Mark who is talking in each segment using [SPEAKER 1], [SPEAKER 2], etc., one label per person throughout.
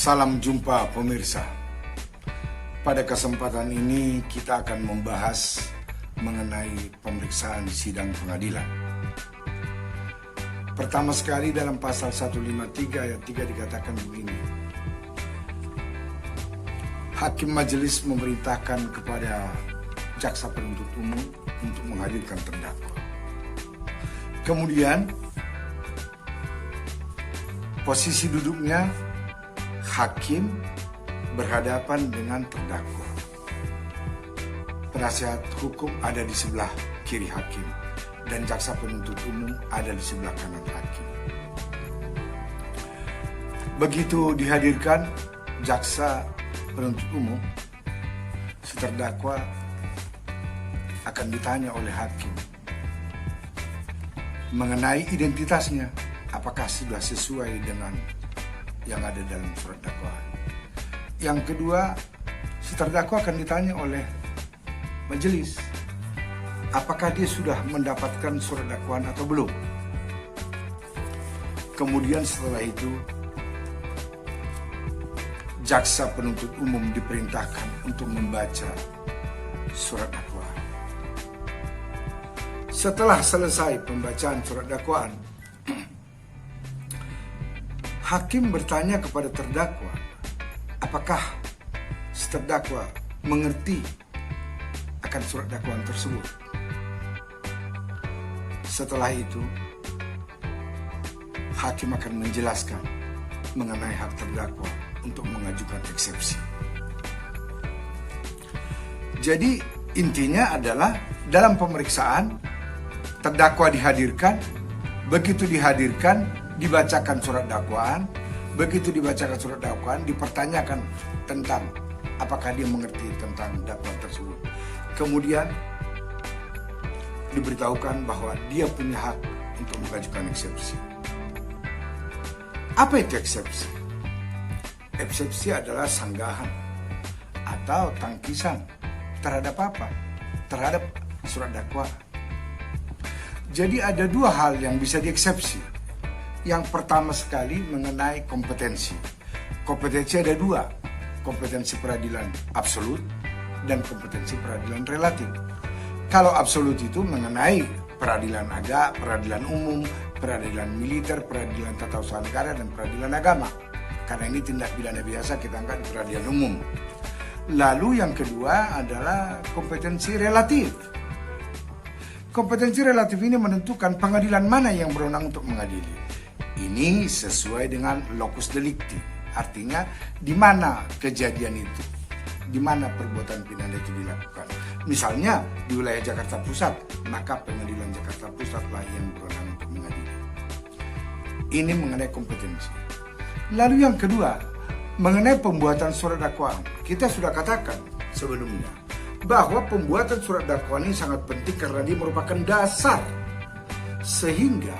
[SPEAKER 1] Salam jumpa pemirsa. Pada kesempatan ini kita akan membahas mengenai pemeriksaan sidang pengadilan. Pertama sekali dalam pasal 153 ayat 3 dikatakan begini. Hakim majelis memerintahkan kepada jaksa penuntut umum untuk menghadirkan terdakwa. Kemudian posisi duduknya hakim berhadapan dengan terdakwa. Penasihat hukum ada di sebelah kiri hakim dan jaksa penuntut umum ada di sebelah kanan hakim. Begitu dihadirkan jaksa penuntut umum, si terdakwa akan ditanya oleh hakim mengenai identitasnya, apakah sudah sesuai dengan yang ada dalam surat dakwaan. Yang kedua, si terdakwa akan ditanya oleh majelis, apakah dia sudah mendapatkan surat dakwaan atau belum. Kemudian setelah itu, jaksa penuntut umum diperintahkan untuk membaca surat dakwaan. Setelah selesai pembacaan surat dakwaan, hakim bertanya kepada terdakwa, apakah si terdakwa mengerti akan surat dakwaan tersebut. Setelah itu, hakim akan menjelaskan mengenai hak terdakwa untuk mengajukan eksepsi. Jadi intinya adalah dalam pemeriksaan terdakwa dihadirkan, begitu dihadirkan dibacakan surat dakwaan, begitu dibacakan surat dakwaan dipertanyakan tentang apakah dia mengerti tentang dakwaan tersebut. Kemudian diberitahukan bahwa dia punya hak untuk mengajukan eksepsi. Apa itu eksepsi? Eksepsi adalah sanggahan atau tangkisan terhadap apa? Terhadap surat dakwaan. Jadi ada dua hal yang bisa dieksepsi. Yang pertama sekali mengenai kompetensi. Kompetensi ada dua, kompetensi peradilan absolut dan kompetensi peradilan relatif. Kalau absolut itu mengenai peradilan agama, peradilan umum, peradilan militer, peradilan tata usaha negara, dan peradilan agama. Karena ini tindak pidana biasa, kita angkat di peradilan umum. Lalu yang kedua adalah kompetensi relatif. Kompetensi relatif ini menentukan pengadilan mana yang berwenang untuk mengadili. Ini sesuai dengan locus delicti, artinya di mana kejadian itu, di mana perbuatan pidana itu dilakukan. Misalnya di wilayah Jakarta Pusat, maka pengadilan Jakarta Pusatlah yang berwenang untuk mengadili. Ini mengenai kompetensi. Lalu yang kedua, mengenai pembuatan surat dakwaan. Kita sudah katakan sebelumnya bahwa pembuatan surat dakwaan ini sangat penting karena dia merupakan dasar, sehingga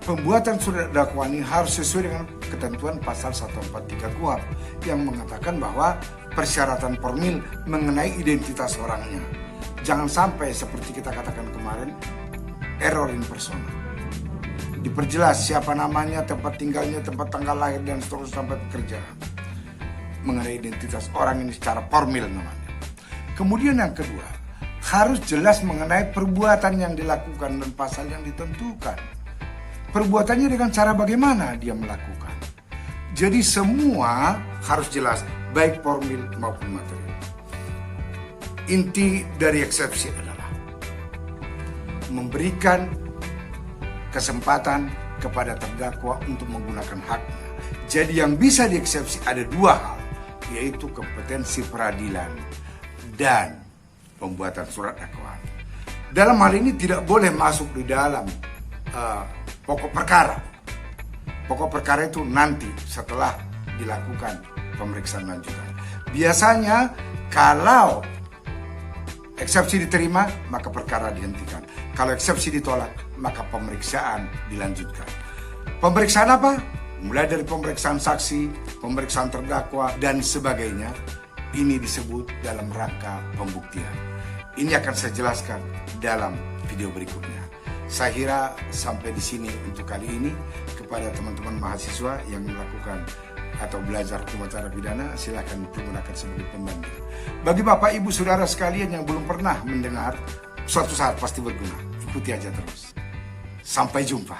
[SPEAKER 1] pembuatan surat dakwaan ini harus sesuai dengan ketentuan pasal 143 KUHP yang mengatakan bahwa persyaratan formil mengenai identitas orangnya. Jangan sampai seperti kita katakan kemarin, error in persona. Diperjelas siapa namanya, tempat tinggalnya, tempat tanggal lahir, dan seterusnya sampai pekerjaan. Mengenai identitas orang ini secara formil namanya. Kemudian yang kedua, harus jelas mengenai perbuatan yang dilakukan dan pasal yang ditentukan. Perbuatannya dengan cara bagaimana dia melakukan. Jadi semua harus jelas, baik formil maupun materi. Inti dari eksepsi adalah memberikan kesempatan kepada terdakwa untuk menggunakan haknya. Jadi yang bisa dieksepsi ada dua hal, yaitu kompetensi peradilan dan pembuatan surat dakwaan. Dalam hal ini tidak boleh masuk di dalam pokok perkara. Pokok perkara itu nanti setelah dilakukan pemeriksaan lanjutan. Biasanya kalau eksepsi diterima, maka perkara dihentikan. Kalau eksepsi ditolak, maka pemeriksaan dilanjutkan. Pemeriksaan apa? Mulai dari pemeriksaan saksi, pemeriksaan terdakwa, dan sebagainya. Ini disebut dalam rangka pembuktian. Ini akan saya jelaskan dalam video berikutnya. Saya kira sampai di sini untuk kali ini. Kepada teman-teman mahasiswa yang melakukan atau belajar hukum acara pidana, silakan digunakan sebagai pembanding. Bagi Bapak Ibu Saudara sekalian yang belum pernah mendengar, suatu saat pasti berguna. Ikuti aja terus. Sampai jumpa.